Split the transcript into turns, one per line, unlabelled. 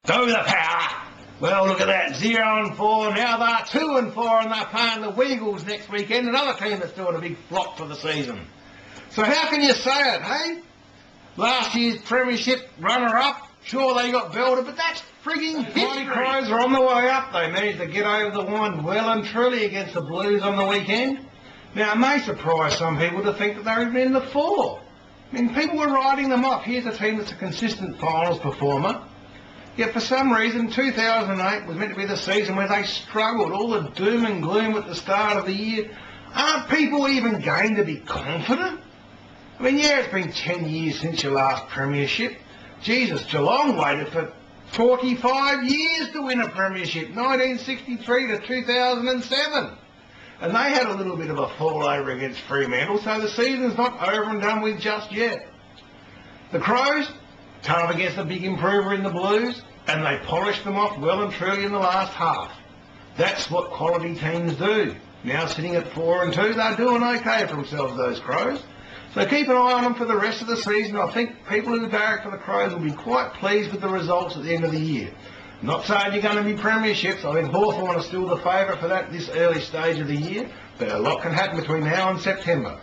Do the power. Well, look at that, 0-4, now they're 2-4 and they're playing the Weagles next weekend, another team that's doing a big flop for the season. So how can you say it, hey? Last year's premiership runner-up, sure they got belted, but that's frigging history. The Crows are on the way up. They managed to get over the line well and truly against the Blues on the weekend. Now, it may surprise some people to think that they're even in the four. I mean, people were writing them off. Here's a team that's a consistent finals performer. Yet for some reason, 2008 was meant to be the season where they struggled, all the doom and gloom at the start of the year. Aren't people even going to be confident? I mean, yeah, it's been 10 years since your last premiership. Jesus, Geelong waited for 45 years to win a premiership, 1963 to 2007. And they had a little bit of a fall over against Fremantle, so the season's not over and done with just yet. The Crows come up against a big improver in the Blues, and they polished them off well and truly in the last half. That's what quality teams do. Now sitting at 4-2, they're doing okay for themselves, those Crows. So keep an eye on them for the rest of the season. I think people who barrack for the Crows will be quite pleased with the results at the end of the year. Not saying you're going to be premierships. I think Hawthorn are still the favourite for that this early stage of the year, but a lot can happen between now and September.